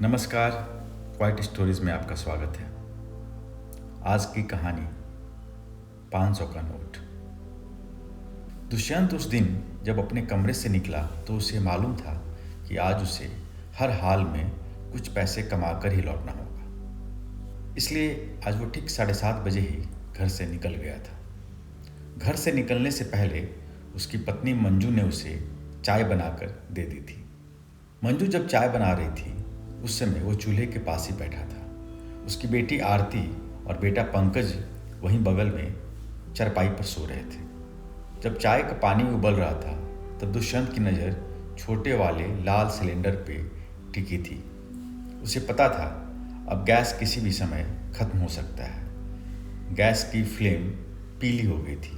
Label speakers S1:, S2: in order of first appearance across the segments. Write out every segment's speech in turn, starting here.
S1: नमस्कार। Quite stories में आपका स्वागत है। आज की कहानी 500 का नोट। दुष्यंत उस दिन जब अपने कमरे से निकला तो उसे मालूम था कि आज उसे हर हाल में कुछ पैसे कमाकर ही लौटना होगा। इसलिए आज वो ठीक 7:30 बजे ही घर से निकल गया था। घर से निकलने से पहले उसकी पत्नी मंजू ने उसे चाय बनाकर दे दी थी। मंजू जब चाय बना रही थी उस समय वो चूल्हे के पास ही बैठा था। उसकी बेटी आरती और बेटा पंकज वहीं बगल में चारपाई पर सो रहे थे। जब चाय का पानी उबल रहा था तब दुष्यंत की नज़र छोटे वाले लाल सिलेंडर पे टिकी थी। उसे पता था अब गैस किसी भी समय खत्म हो सकता है। गैस की फ्लेम पीली हो गई थी।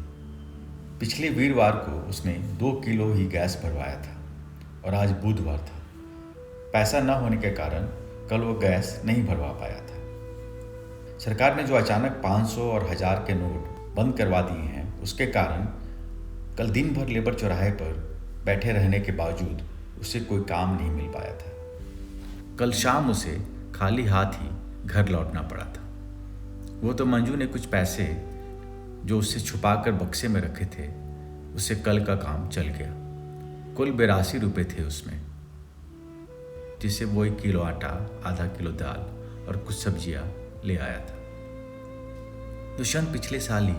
S1: पिछले वीरवार को उसने 2 किलो ही गैस भरवाया था और आज बुधवार था। पैसा न होने के कारण कल वो गैस नहीं भरवा पाया था। सरकार ने जो अचानक 500 और 1000 के नोट बंद करवा दिए हैं उसके कारण कल दिन भर लेबर चौराहे पर बैठे रहने के बावजूद उसे कोई काम नहीं मिल पाया था। कल शाम उसे खाली हाथ ही घर लौटना पड़ा था। वो तो मंजू ने कुछ पैसे जो उससे छुपाकर बक्से में रखे थे उससे कल का काम चल गया। कुल 82 रुपये थे उसमें, जिससे वो 1 किलो आटा, आधा किलो दाल और कुछ सब्जियां ले आया था। दुष्यंत पिछले साल ही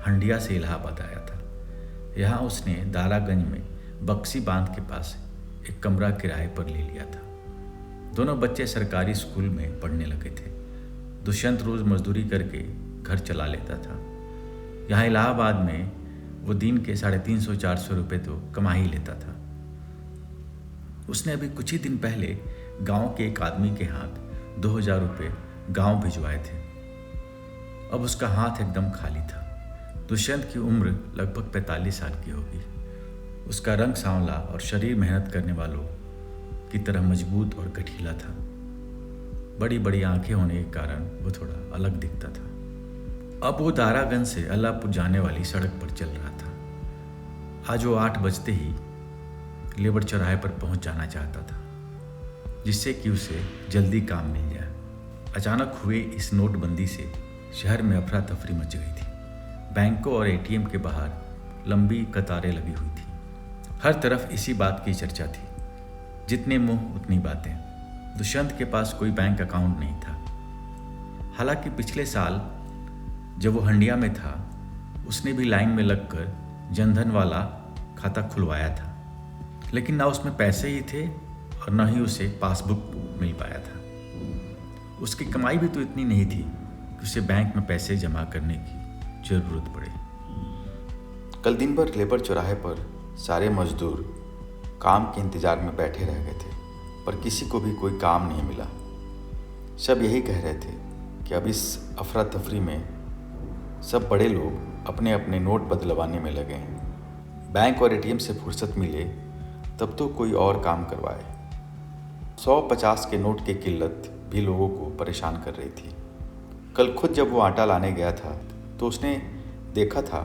S1: हंडिया से इलाहाबाद आया था। यहाँ उसने दारागंज में बक्सी बांध के पास एक कमरा किराए पर ले लिया था। दोनों बच्चे सरकारी स्कूल में पढ़ने लगे थे। दुष्यंत रोज मजदूरी करके घर चला लेता था। यहाँ इलाहाबाद में वो दिन के 350-400 रुपये तो कमा ही लेता था। उसने अभी कुछ ही दिन पहले गांव के एक आदमी के हाथ 2000 रुपये गांव भिजवाए थे। अब उसका हाथ एकदम खाली था। दुष्यंत की उम्र लगभग 45 साल की होगी। उसका रंग सांवला और शरीर मेहनत करने वालों की तरह मजबूत और गठीला था। बड़ी बड़ी आंखें होने के कारण वो थोड़ा अलग दिखता था। अब वो दारागंज से अल्लाहपुर जाने वाली सड़क पर चल रहा था। आज वो 8 बजते ही लेबर चौराहे पर पहुंच जाना चाहता था, जिससे कि उसे जल्दी काम मिल जाए। अचानक हुए इस नोटबंदी से शहर में अफरा तफरी मच गई थी। बैंकों और एटीएम के बाहर लंबी कतारें लगी हुई थी। हर तरफ इसी बात की चर्चा थी। जितने मुंह उतनी बातें। दुष्यंत के पास कोई बैंक अकाउंट नहीं था। हालांकि पिछले साल जब वो हंडिया में था उसने भी लाइन में लगकर जनधन वाला खाता खुलवाया था, लेकिन ना उसमें पैसे ही थे और ना ही उसे पासबुक मिल पाया था। उसकी कमाई भी तो इतनी नहीं थी कि उसे बैंक में पैसे जमा करने की जरूरत पड़े। कल दिन भर लेबर चौराहे पर सारे मजदूर काम के इंतजार में बैठे रह गए थे, पर किसी को भी कोई काम नहीं मिला। सब यही कह रहे थे कि अब इस अफरा तफरी में सब बड़े लोग अपने अपने नोट बदलवाने में लगे हैं। बैंक और एटीएम से फुर्सत मिले तब तो कोई और काम करवाए। 150 के नोट की किल्लत भी लोगों को परेशान कर रही थी। कल खुद जब वो आटा लाने गया था तो उसने देखा था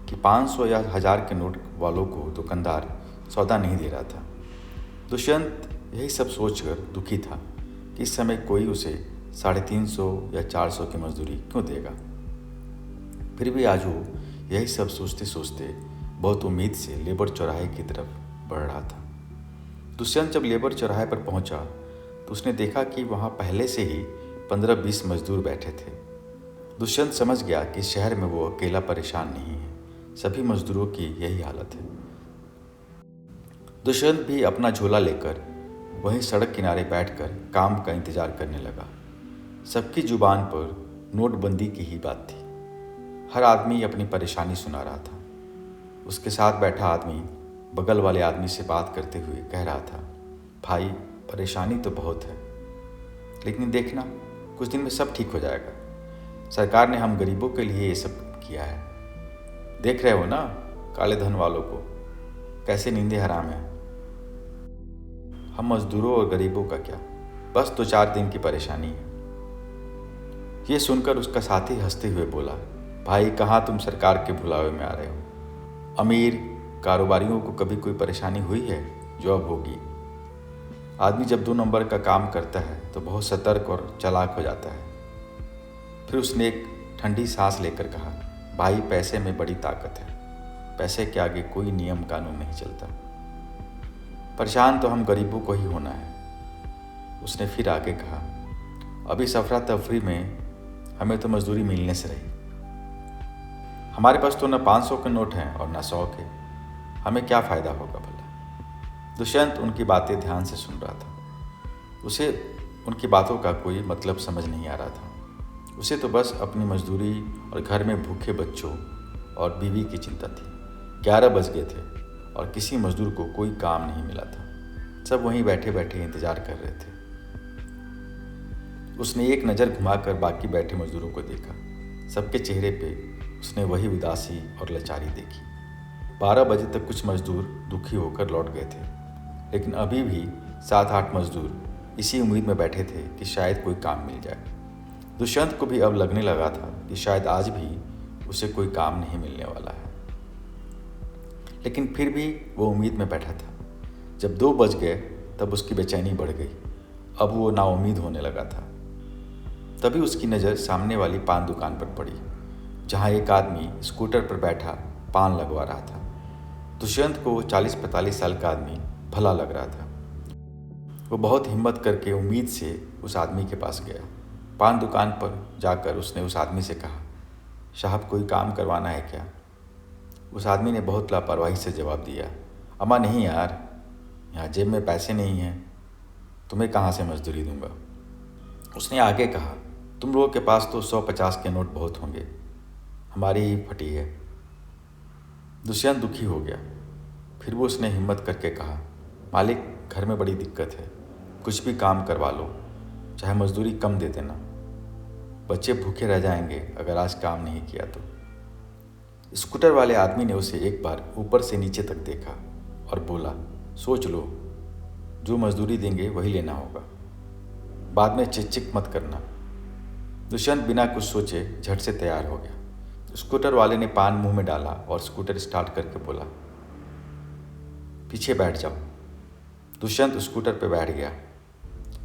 S1: कि 500 या 1000 के नोट वालों को दुकानदार सौदा नहीं दे रहा था। दुष्यंत यही सब सोचकर दुखी था कि इस समय कोई उसे 350 या 400 की मजदूरी क्यों देगा। फिर भी आज वो यही सब सोचते सोचते बहुत उम्मीद से लेबर चौराहे की तरफ बढ़ रहा था। दुष्यंत जब लेबर चौराहे पर पहुंचा तो उसने देखा कि वहां पहले से ही 15-20 मजदूर बैठे थे। दुष्यंत समझ गया कि शहर में वो अकेला परेशान नहीं है। सभी मजदूरों की यही हालत है। दुष्यंत भी अपना झोला लेकर वहीं सड़क किनारे बैठकर काम का इंतजार करने लगा। सबकी जुबान पर नोटबंदी की ही बात थी। हर आदमी अपनी परेशानी सुना रहा था। उसके साथ बैठा आदमी बगल वाले आदमी से बात करते हुए कह रहा था, भाई परेशानी तो बहुत है, लेकिन देखना कुछ दिन में सब ठीक हो जाएगा। सरकार ने हम गरीबों के लिए ये सब किया है। देख रहे हो ना काले धन वालों को कैसे नींदें हराम है। हम मजदूरों और गरीबों का क्या, बस 2-4 दिन की परेशानी है। ये सुनकर उसका साथी हंसते हुए बोला, भाई कहाँ तुम सरकार के भुलावे में आ रहे हो। अमीर कारोबारियों को कभी कोई परेशानी हुई है जो अब होगी। आदमी जब 2 नंबर का काम करता है तो बहुत सतर्क और चालाक हो जाता है। फिर उसने एक ठंडी सांस लेकर कहा, भाई पैसे में बड़ी ताकत है, पैसे के आगे कोई नियम कानून नहीं चलता। परेशान तो हम गरीबों को ही होना है। उसने फिर आगे कहा, अभी अफरा तफरी में हमें तो मजदूरी मिलने से रही। हमारे पास तो न 500 के नोट हैं और न 100 के, हमें क्या फ़ायदा होगा भला। दुष्यंत उनकी बातें ध्यान से सुन रहा था। उसे उनकी बातों का कोई मतलब समझ नहीं आ रहा था। उसे तो बस अपनी मजदूरी और घर में भूखे बच्चों और बीवी की चिंता थी। 11 बज गए थे और किसी मजदूर को कोई काम नहीं मिला था। सब वहीं बैठे बैठे इंतजार कर रहे थे। उसने एक नज़र घुमाकर बाकी बैठे मजदूरों को देखा। सबके चेहरे पे उसने वही उदासी और लाचारी देखी। 12 बजे तक कुछ मजदूर दुखी होकर लौट गए थे, लेकिन अभी भी 7-8 मजदूर इसी उम्मीद में बैठे थे कि शायद कोई काम मिल जाए। दुष्यंत को भी अब लगने लगा था कि शायद आज भी उसे कोई काम नहीं मिलने वाला है, लेकिन फिर भी वो उम्मीद में बैठा था। जब 2 बज गए तब उसकी बेचैनी बढ़ गई। अब वो नाउम्मीद होने लगा था। तभी उसकी नज़र सामने वाली पान दुकान पर पड़ी, जहाँ एक आदमी स्कूटर पर बैठा पान लगवा रहा था। दुष्यंत को 40-45 साल का आदमी भला लग रहा था। वो बहुत हिम्मत करके उम्मीद से उस आदमी के पास गया। पान दुकान पर जाकर उसने उस आदमी से कहा, साहब कोई काम करवाना है क्या? उस आदमी ने बहुत लापरवाही से जवाब दिया, अम्मा नहीं यार, यहाँ जेब में पैसे नहीं हैं, तुम्हें कहाँ से मजदूरी दूंगा। उसने आगे कहा, तुम लोगों के पास तो 150 के नोट बहुत होंगे, हमारी ही फटी है। दुष्यंत दुखी हो गया। फिर वो उसने हिम्मत करके कहा, मालिक घर में बड़ी दिक्कत है, कुछ भी काम करवा लो, चाहे मजदूरी कम दे देना, बच्चे भूखे रह जाएंगे अगर आज काम नहीं किया तो। स्कूटर वाले आदमी ने उसे एक बार ऊपर से नीचे तक देखा और बोला, सोच लो, जो मजदूरी देंगे वही लेना होगा, बाद में चिक मत करना। दुष्यंत बिना कुछ सोचे झट से तैयार हो गया। स्कूटर वाले ने पान मुंह में डाला और स्कूटर स्टार्ट करके बोला, पीछे बैठ जाओ। दुष्यंत स्कूटर पर बैठ गया।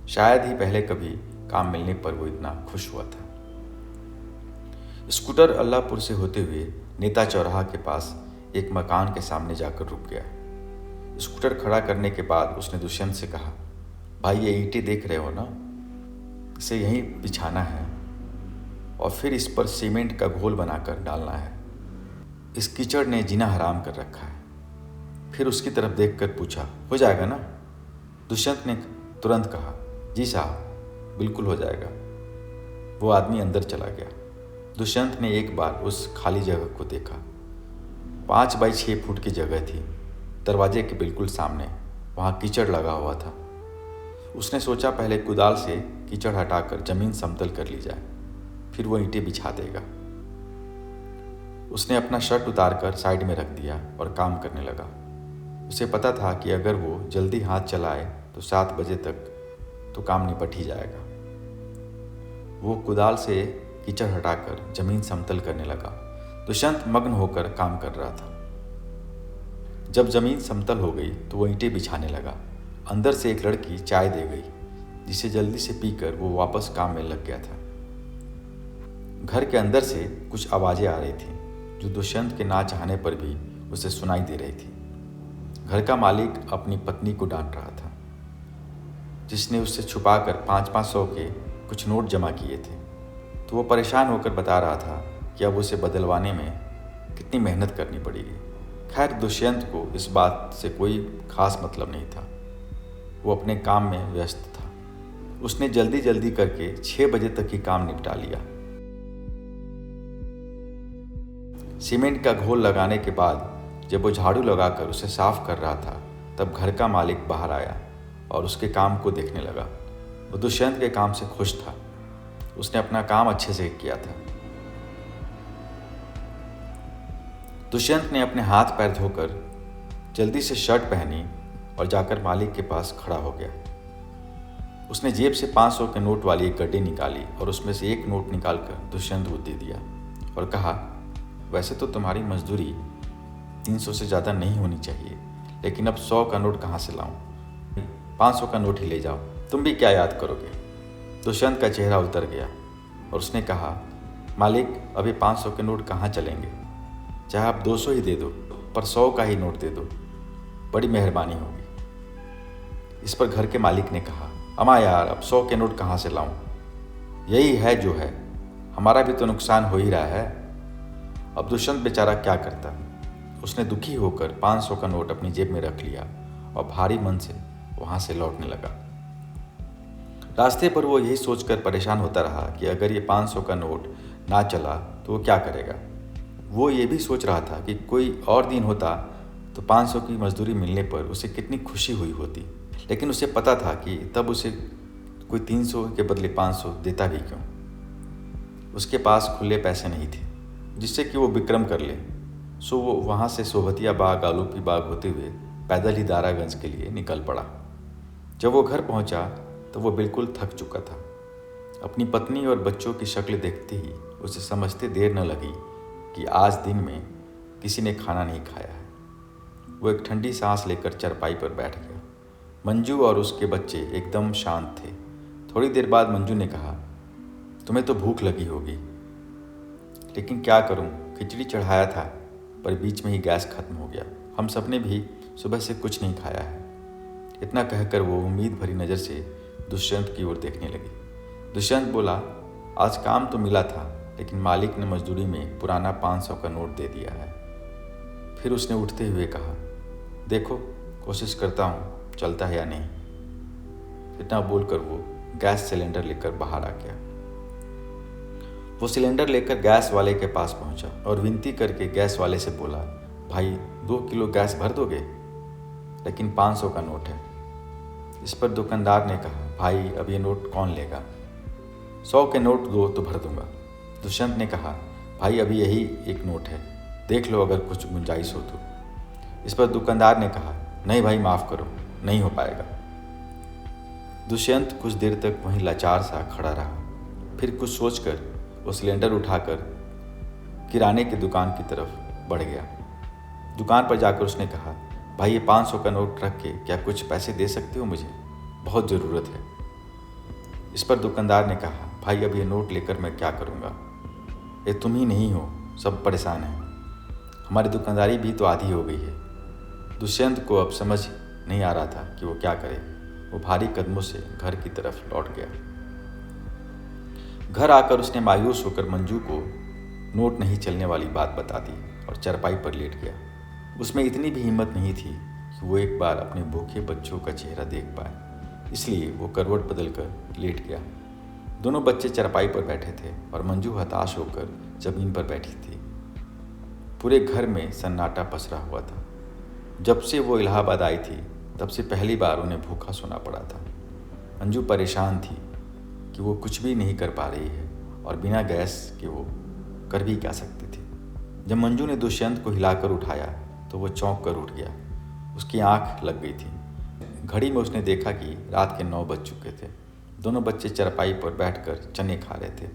S1: शायद ही पहले कभी काम मिलने पर वो इतना खुश हुआ था। स्कूटर अल्लाहपुर से होते हुए नेता चौराहा के पास एक मकान के सामने जाकर रुक गया। स्कूटर खड़ा करने के बाद उसने दुष्यंत से कहा, भाई ये ईंटें देख रहे हो ना, इसे यहीं बिछाना है और फिर इस पर सीमेंट का घोल बनाकर डालना है। इस कीचड़ ने जीना हराम कर रखा है। फिर उसकी तरफ देखकर पूछा, हो जाएगा ना? दुष्यंत ने तुरंत कहा, जी साहब, बिल्कुल हो जाएगा। वो आदमी अंदर चला गया। दुष्यंत ने एक बार उस खाली जगह को देखा। 5 बाई 6 फुट की जगह थी। दरवाजे के बिल्कुल सामने वहाँ कीचड़ लगा हुआ था। उसने सोचा पहले कुदाल से कीचड़ हटाकर जमीन समतल कर ली जाए, फिर वो ईंटें बिछा देगा। उसने अपना शर्ट उतारकर साइड में रख दिया और काम करने लगा। उसे पता था कि अगर वो जल्दी हाथ चलाए तो 7 बजे तक तो काम निपट ही जाएगा। वो कुदाल से कीचड़ हटाकर जमीन समतल करने लगा। दुष्यंत मग्न होकर काम कर रहा था। जब जमीन समतल हो गई तो वो ईंटें बिछाने लगा। अंदर से एक लड़की चाय दे गई, जिसे जल्दी से पीकर वो वापस काम में लग गया था। घर के अंदर से कुछ आवाज़ें आ रही थीं, जो दुष्यंत के ना चाहने पर भी उसे सुनाई दे रही थी। घर का मालिक अपनी पत्नी को डांट रहा था, जिसने उससे छुपाकर 500-500 के कुछ नोट जमा किए थे। तो वो परेशान होकर बता रहा था कि अब उसे बदलवाने में कितनी मेहनत करनी पड़ेगी। खैर, दुष्यंत को इस बात से कोई खास मतलब नहीं था। वो अपने काम में व्यस्त था। उसने जल्दी जल्दी करके 6 बजे तक ही काम निपटा लिया। सीमेंट का घोल लगाने के बाद जब वो झाड़ू लगाकर उसे साफ कर रहा था, तब घर का मालिक बाहर आया और उसके काम को देखने लगा। वो दुष्यंत के काम से खुश था। उसने अपना काम अच्छे से किया था। दुष्यंत ने अपने हाथ पैर धोकर जल्दी से शर्ट पहनी और जाकर मालिक के पास खड़ा हो गया। उसने जेब से 500 के नोट वाली एक गड्डी निकाली और उसमें से एक नोट निकालकर दुष्यंत को दे दिया और कहा, वैसे तो तुम्हारी मजदूरी 300 से ज़्यादा नहीं होनी चाहिए, लेकिन अब 100 का नोट कहाँ से लाऊं? 500 का नोट ही ले जाओ, तुम भी क्या याद करोगे। दुष्यंत का चेहरा उतर गया और उसने कहा, मालिक अभी 500 के नोट कहाँ चलेंगे, चाहे आप 200 ही दे दो, पर 100 का ही नोट दे दो, बड़ी मेहरबानी होगी। इस पर घर के मालिक ने कहा, अम्मा यार अब 100 के नोट कहाँ से लाऊं, यही है जो है, हमारा भी तो नुकसान हो ही रहा है। अब दुष्यंत बेचारा क्या करता। उसने दुखी होकर 500 का नोट अपनी जेब में रख लिया और भारी मन से वहां से लौटने लगा। रास्ते पर वो यही सोचकर परेशान होता रहा कि अगर ये 500 का नोट ना चला तो वो क्या करेगा। वो ये भी सोच रहा था कि कोई और दिन होता तो 500 की मजदूरी मिलने पर उसे कितनी खुशी हुई होती, लेकिन उसे पता था कि तब उसे कोई 300 के बदले 500 देता भी क्यों। उसके पास खुले पैसे नहीं थे जिससे कि वो विक्रम कर ले। सो वो वहाँ से सोभतिया बाग आलूपी बाग होते हुए पैदल ही दारागंज के लिए निकल पड़ा। जब वो घर पहुँचा तो वो बिल्कुल थक चुका था। अपनी पत्नी और बच्चों की शक्ल देखते ही उसे समझते देर न लगी कि आज दिन में किसी ने खाना नहीं खाया है। वो एक ठंडी सांस लेकर चारपाई पर बैठ गया। मंजू और उसके बच्चे एकदम शांत थे। थोड़ी देर बाद मंजू ने कहा, तुम्हें तो भूख लगी होगी, लेकिन क्या करूं, खिचड़ी चढ़ाया था पर बीच में ही गैस खत्म हो गया। हम सबने भी सुबह से कुछ नहीं खाया है। इतना कहकर वो उम्मीद भरी नज़र से दुष्यंत की ओर देखने लगी। दुष्यंत बोला, आज काम तो मिला था, लेकिन मालिक ने मजदूरी में पुराना 500 का नोट दे दिया है। फिर उसने उठते हुए कहा, देखो कोशिश करता हूँ चलता है या नहीं। इतना बोलकर वो गैस सिलेंडर लेकर बाहर आ गया। वो सिलेंडर लेकर गैस वाले के पास पहुंचा और विनती करके गैस वाले से बोला, भाई 2 किलो गैस भर दोगे, लेकिन 500 का नोट है। इस पर दुकानदार ने कहा, भाई अब ये नोट कौन लेगा, 100 के नोट दो तो भर दूंगा। दुष्यंत ने कहा, भाई अभी यही एक नोट है, देख लो अगर कुछ गुंजाइश हो तो। इस पर दुकानदार ने कहा, नहीं भाई माफ़ करो, नहीं हो पाएगा। दुष्यंत कुछ देर तक वहीं लाचार सा खड़ा रहा। फिर कुछ सोचकर वो सिलेंडर उठाकर किराने की दुकान की तरफ बढ़ गया। दुकान पर जाकर उसने कहा, भाई ये 500 का नोट रख के क्या कुछ पैसे दे सकते हो, मुझे बहुत ज़रूरत है। इस पर दुकानदार ने कहा, भाई अब ये नोट लेकर मैं क्या करूँगा, ये तुम ही नहीं हो, सब परेशान हैं, हमारी दुकानदारी भी तो आधी हो गई है। दुष्यंत को अब समझ नहीं आ रहा था कि वो क्या करे। वो भारी कदमों से घर की तरफ लौट गया। घर आकर उसने मायूस होकर मंजू को नोट नहीं चलने वाली बात बता दी और चारपाई पर लेट गया। उसमें इतनी भी हिम्मत नहीं थी कि वो एक बार अपने भूखे बच्चों का चेहरा देख पाए, इसलिए वो करवट बदलकर लेट गया। दोनों बच्चे चारपाई पर बैठे थे और मंजू हताश होकर जमीन पर बैठी थी। पूरे घर में सन्नाटा पसरा हुआ था। जब से वो इलाहाबाद आई थी तब से पहली बार उन्हें भूखा सोना पड़ा था। मंजू परेशान थी कि वो कुछ भी नहीं कर पा रही है और बिना गैस के वो कर भी क्या सकती थी। जब मंजू ने दुष्यंत को हिलाकर उठाया तो वो चौंक कर उठ गया। उसकी आंख लग गई थी। घड़ी में उसने देखा कि रात के 9 बज चुके थे। दोनों बच्चे चारपाई पर बैठकर चने खा रहे थे।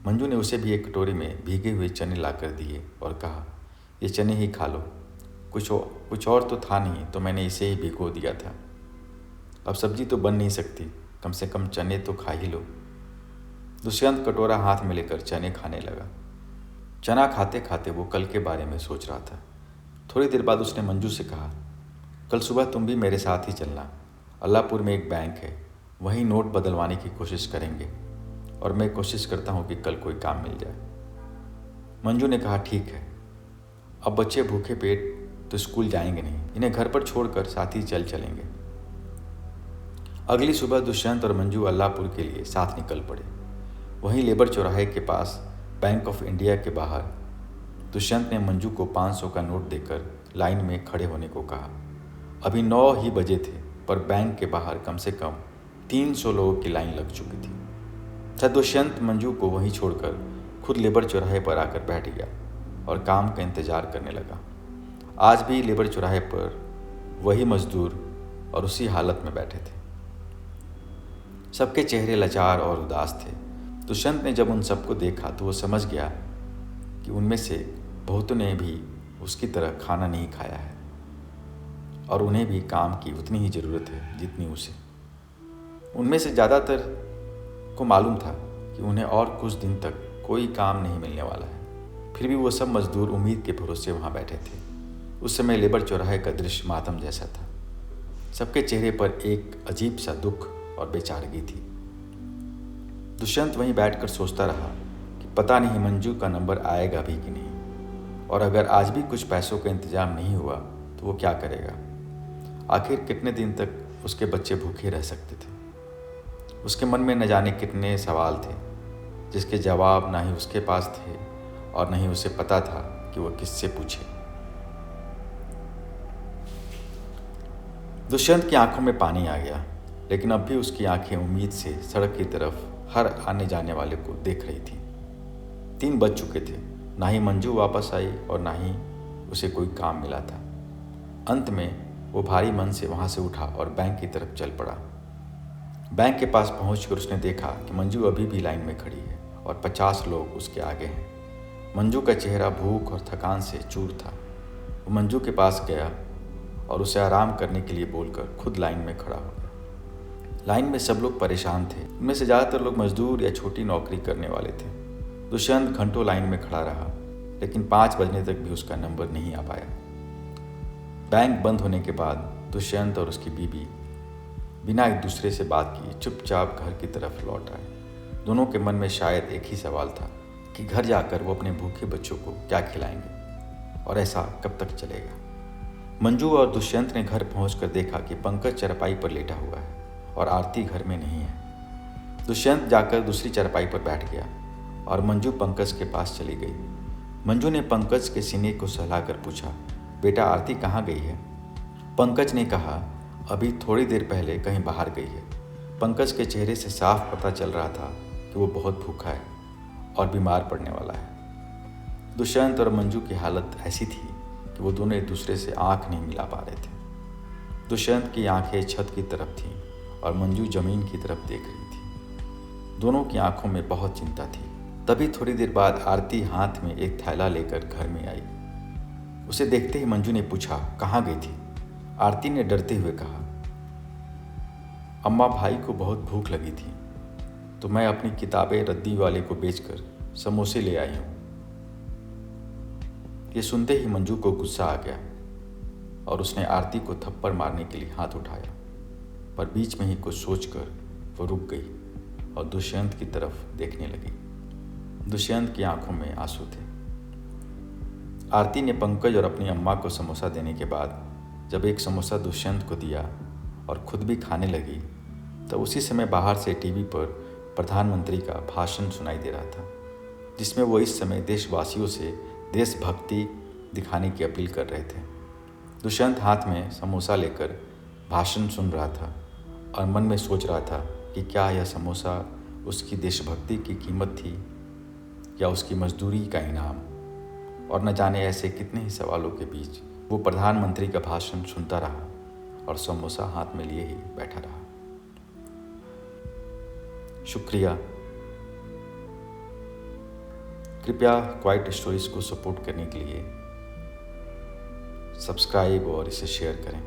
S1: मंजू ने उसे भी एक कटोरी में भीगे हुए चने लाकर दिए और कहा, ये चने ही खा लो, कुछ और तो था नहीं तो मैंने इसे ही भिगो दिया था। अब सब्जी तो बन नहीं सकती, कम से कम चने तो खा ही लो। दुष्यंत कटोरा हाथ में लेकर चने खाने लगा। चना खाते खाते वो कल के बारे में सोच रहा था। थोड़ी देर बाद उसने मंजू से कहा, कल सुबह तुम भी मेरे साथ ही चलना। अल्लाहपुर में एक बैंक है, वहीं नोट बदलवाने की कोशिश करेंगे और मैं कोशिश करता हूँ कि कल कोई काम मिल जाए। मंजू ने कहा, ठीक है। अब बच्चे भूखे पेट तो स्कूल जाएंगे नहीं, इन्हें घर पर छोड़कर साथ ही चलेंगे। अगली सुबह दुष्यंत और मंजू अल्लाहपुर के लिए साथ निकल पड़े। वहीं लेबर चौराहे के पास बैंक ऑफ इंडिया के बाहर दुष्यंत ने मंजू को 500 का नोट देकर लाइन में खड़े होने को कहा। अभी 9 ही बजे थे पर बैंक के बाहर कम से कम 300 लोगों की लाइन लग चुकी थी। तब दुष्यंत मंजू को वहीं छोड़कर खुद लेबर चौराहे पर आकर बैठ गया और काम का इंतजार करने लगा। आज भी लेबर चौराहे पर वही मजदूर और उसी हालत में बैठे थे। सबके चेहरे लाचार और उदास थे। दुष्यंत ने जब उन सबको देखा तो वो समझ गया कि उनमें से बहुतों ने भी उसकी तरह खाना नहीं खाया है। और उन्हें भी काम की उतनी ही ज़रूरत है जितनी उसे। उनमें से ज़्यादातर को मालूम था कि उन्हें और कुछ दिन तक कोई काम नहीं मिलने वाला है। फिर भी वो सब मजदूर उम्मीद के भरोसे वहाँ बैठे थे। उस समय लेबर चौराहे का दृश्य मातम जैसा था। सबके चेहरे पर एक अजीब सा दुख और बेचारगी थी। दुष्यंत वहीं बैठकर सोचता रहा कि पता नहीं मंजू का नंबर आएगा भी कि नहीं, और अगर आज भी कुछ पैसों का इंतजाम नहीं हुआ तो वो क्या करेगा। आखिर कितने दिन तक उसके बच्चे भूखे रह सकते थे। उसके मन में न जाने कितने सवाल थे जिसके जवाब ना ही उसके पास थे और न ही उसे पता था कि वह किससे पूछे। दुष्यंत की आंखों में पानी आ गया, लेकिन अब भी उसकी आंखें उम्मीद से सड़क की तरफ हर आने जाने वाले को देख रही थी। 3 बज चुके थे, ना ही मंजू वापस आई और ना ही उसे कोई काम मिला था। अंत में वो भारी मन से वहाँ से उठा और बैंक की तरफ चल पड़ा। बैंक के पास पहुंचकर उसने देखा कि मंजू अभी भी लाइन में खड़ी है और 50 लोग उसके आगे हैं। मंजू का चेहरा भूख और थकान से चूर था। वो मंजू के पास गया और उसे आराम करने के लिए बोलकर खुद लाइन में खड़ा हो गया। लाइन में सब लोग परेशान थे। उनमें से ज़्यादातर लोग मजदूर या छोटी नौकरी करने वाले थे। दुष्यंत घंटों लाइन में खड़ा रहा, लेकिन 5 बजने तक भी उसका नंबर नहीं आ पाया। बैंक बंद होने के बाद दुष्यंत और उसकी बीवी बिना एक दूसरे से बात किए चुपचाप घर की तरफ लौट आए। दोनों के मन में शायद एक ही सवाल था कि घर जाकर वो अपने भूखे बच्चों को क्या खिलाएंगे और ऐसा कब तक चलेगा। मंजू और दुष्यंत ने घर पहुंचकर देखा कि पंकज चारपाई पर लेटा हुआ है और आरती घर में नहीं है। दुष्यंत जाकर दूसरी चारपाई पर बैठ गया और मंजू पंकज के पास चली गई। मंजू ने पंकज के सीने को सहलाकर पूछा, बेटा आरती कहाँ गई है? पंकज ने कहा, अभी थोड़ी देर पहले कहीं बाहर गई है। पंकज के चेहरे से साफ पता चल रहा था कि वो बहुत भूखा है और बीमार पड़ने वाला है। दुष्यंत और मंजू की हालत ऐसी थी कि वो दोनों एक दूसरे से आंख नहीं मिला पा रहे थे। दुष्यंत की आंखें छत की तरफ थीं और मंजू जमीन की तरफ देख रही थी। दोनों की आंखों में बहुत चिंता थी। तभी थोड़ी देर बाद आरती हाथ में एक थैला लेकर घर में आई। उसे देखते ही मंजू ने पूछा, कहाँ गई थी? आरती ने डरते हुए कहा, अम्मा भाई को बहुत भूख लगी थी तो मैं अपनी किताबें रद्दी वाले को बेचकर समोसे ले आई हूँ। ये सुनते ही मंजू को गुस्सा आ गया और उसने आरती को थप्पड़ मारने के लिए हाथ उठाया, पर बीच में ही कुछ सोचकर वो रुक गई और दुष्यंत की तरफ देखने लगी। दुष्यंत की आंखों में आंसू थे। आरती ने पंकज और अपनी अम्मा को समोसा देने के बाद जब एक समोसा दुष्यंत को दिया और खुद भी खाने लगी, तो उसी समय बाहर से टीवी पर प्रधानमंत्री का भाषण सुनाई दे रहा था, जिसमें वो इस समय देशवासियों से देशभक्ति दिखाने की अपील कर रहे थे। दुष्यंत हाथ में समोसा लेकर भाषण सुन रहा था और मन में सोच रहा था कि क्या यह समोसा उसकी देशभक्ति की कीमत थी या उसकी मजदूरी का इनाम। और न जाने ऐसे कितने ही सवालों के बीच वो प्रधानमंत्री का भाषण सुनता रहा और समोसा हाथ में लिए ही बैठा रहा। शुक्रिया। कृपया क्वाइट स्टोरीज को सपोर्ट करने के लिए सब्सक्राइब और इसे शेयर करें।